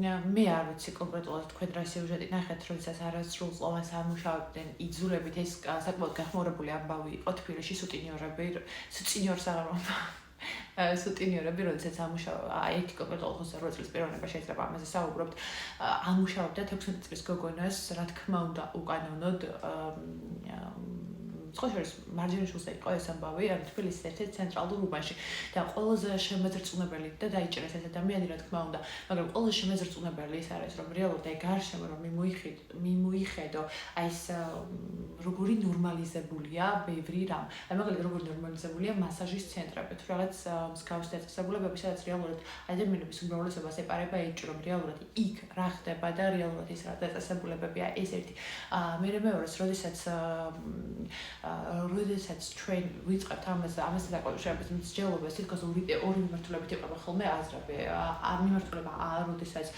მე არ ვიცი კონკრეტულად თქვენ რა სიუჟეტი ნახეთ, როდესაც არასრულწლოვანს ამუშავებდნენ იძულებით ეს საკმაოდ გახმაურებული ამბავი იყო თბილისში სუტინიორები, როდესაც ერთი კონკრეტულად 28 წლის პიროვნება შეიძლება ამაზე საუბრობთ, ამუშავებდა 16 წლის გოგონას, რა თქმა უნდა, უკანონოდ ხოშორის მარჯვენა შულზე იყო ეს ამბავი, ანუ თბილისის ერთ-ერთ ცენტრალურ უბანში და ყველაზე შემეძრწუნებელი და დაიჭერეს ეს ადამიანი, რა თქმა უნდა, მაგრამ ყველაზე შემეძრწუნებელი ის არის, რომ რეალურად აი გარშემო რომ მიმოიხედო აი ეს როგორი ნორმალიზებულია ბევრი რამ. აი მაგალითად როგორი ნორმალიზებულია მასაჟის ცენტრები, თუ რაღაც მსგავსი დაწესებულებები, სადაც რეალურად ადამიანების უმრავლესობას ეპარება ეჭვი, რომ რეალურად იქ რა ხდება და რეალურად ის რა დაწესებულებებია, ეს ერთი. მერე მეორეს, როდესაც ჩვენ ვიწყებთ ამაზე დაკავშირებით მსჯელობას, თითქოს ორი მიმართულებით იყვება ხოლმე აზრები. მიმართულება როდესაც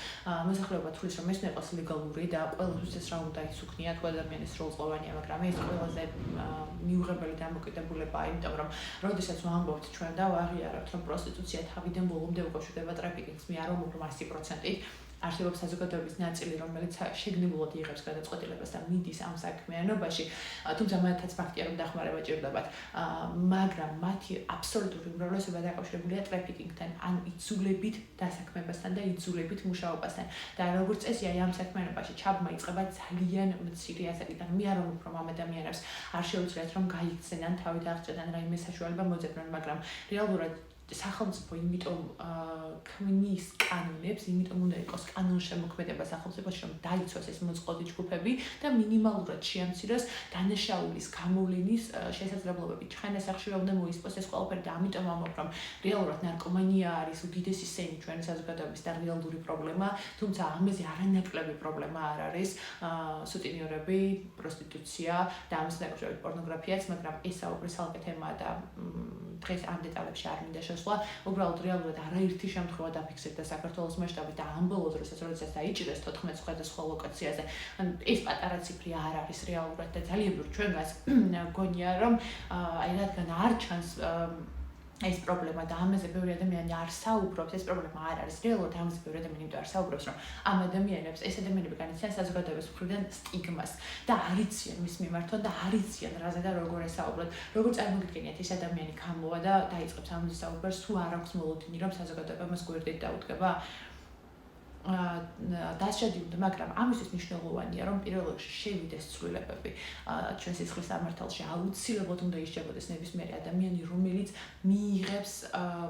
მოსახლეობა თulis რომ ეს ნეყოს ლეგალური და ყველასთვის ეს რა უნდა იცუქნია, თუ ადამიანის სრულწლოვანია, მაგრამ ეს ყველაზე მიუღებელი დამოკიდებულებაა, იმიტომ რომ როდესაც ვამბობთ ჩვენ და ვაღიარებთ, რომ პროსტიტუცია თავიდან ბოლომდე უკავშირდება ტრაფიკინგს, მე არ ვამბობ 100%-ით. არსებობს საზოგადოების ნაწილი, რომელიც შეგნებულად იღებს გადაწყვეტილებას და მიდის ამ საქმიანობაში, თუმცა მათაც ფაქტია, რომ დახმარება ჭირდებათ, მაგრამ მათი აბსოლუტური უმრავლესობა დაკავშირებულია ტრაფიკინგთან, ან იძულებით დასაქმებასთან და იძულებით მუშაობასთან. და როგორც წესია, ამ საქმიანობაში ჩაბმა იწყება ძალიან მცირე ასაკიდან. მე არ ვამბობ, რომ ამ ადამიანებს არ შეუძლიათ რომ გაიქცნენ, თავით აღწევდნენ რაიმე საშუალება მოძებნონ, მაგრამ რეალურად სახელმწიფო იმიტომ ქმნის კანონებს, იმიტომ უნდა იყოს კანონშემოქმედება სახელმწიფოში, რომ დაიცვას ეს მოწყობილი ჯგუფები და მინიმალურად შეამციროს დანაშაულის გამოვლენის შესაძლებლობები. ჩვენ ასახში უნდა მოისპოს ეს ყველაფერი და ამიტომ ამბობ, რომ რეალურად ნარკომანია არის უდიდესი სენი ჩვენი საზოგადოების და რეალური პრობლემა, თუმცა ამაზე არანაკლები პრობლემა არ არის სუტინიორები, პროსტიტუცია და ამასთან დაკავშირებით პორნოგრაფიაც, მაგრამ ეს საუბრის ალკე თემაა და დღეს ამ დეტალებში არ მინდა შესვლა. უბრალოდ რეალურად არაერთი შემთხვევა დაფიქსირდა საქართველოს მასშტაბით და ამ ბოლო დროსაც როდესაც დაიჭირეს 14 სხვადასხვა ლოკაციაზე. ეს პატარა ციფრი არ არის რეალურად და ძალიან ჩვენგანს გონია რომ აი რადგან არ ჩანს ეს პრობლემა და ამაზე ბევრი ადამიანი არ საუბრობს, ეს პრობლემა არ არის რეალურად ამაზე ბევრი ადამიანი იმიტომ არ საუბრობს, რომ ამ ადამიანებს ეს ადამიანები განიცდიან საზოგადოების მხრიდან სტიგმას და არ იციან მის მიმართონ და არ იციან რაზე და როგორ ესაუბროთ. როგორ წარმოგიდგენიათ ეს ადამიანი გამოვა და დაიწყებს ამაზე საუბარს, თუ არ აქვს მოლოდინი, რომ საზოგადოება მას გვერდით დაუდგება. დასჯადი, მაგრამ ამისთვის მნიშვნელოვანია, რომ პირველ რიგში შევიდეს ცვლილებები ჩვენ სისხლის სამართალში. აუცილებლად უნდა ისჯებოდეს ნებისმიერი ადამიანი, რომელიც მიიღებს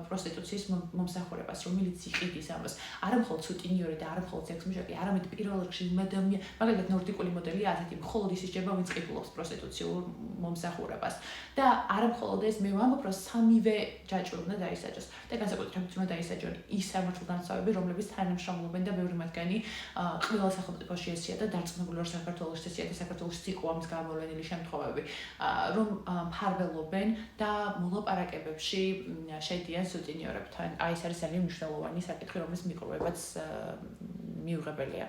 პროსტიტუციის მომსახურებას, რომელიც იყიდის ამას. არა მხოლოდ სუტინიორი და არა მხოლოდ სექსმუშაკი, არამედ პირველ რიგში იმ ადამიანს, მაგალითად ნორდიკული მოდელია ასეთი, მხოლოდ ის ისჯება, ვინც ყიდულობს პროსტიტუციურ მომსახურებას. და არა მხოლოდ ეს, მე ვამბობ, რომ სამივე ჯაჭვი უნდა დაისაჯოს და განსაკუთრებით უნდა დაისაჯონ ის სამართალდამცავები, რომლებიც თანამშრომლობენ და ბევრი მათგანი ყველა სახელმწიფოში ესია და დარწმუნებული ვარ საქართველოს ესია და საქართველოს იყო ამის გამოვლენილი შემთხვევები, რომ მფარველობენ და მოლაპარაკებებში შედიან სუტინიორებთან. აი ეს არის ძალიან მნიშვნელოვანი საკითხი, რომლის მიყურებაც მიუღებელია.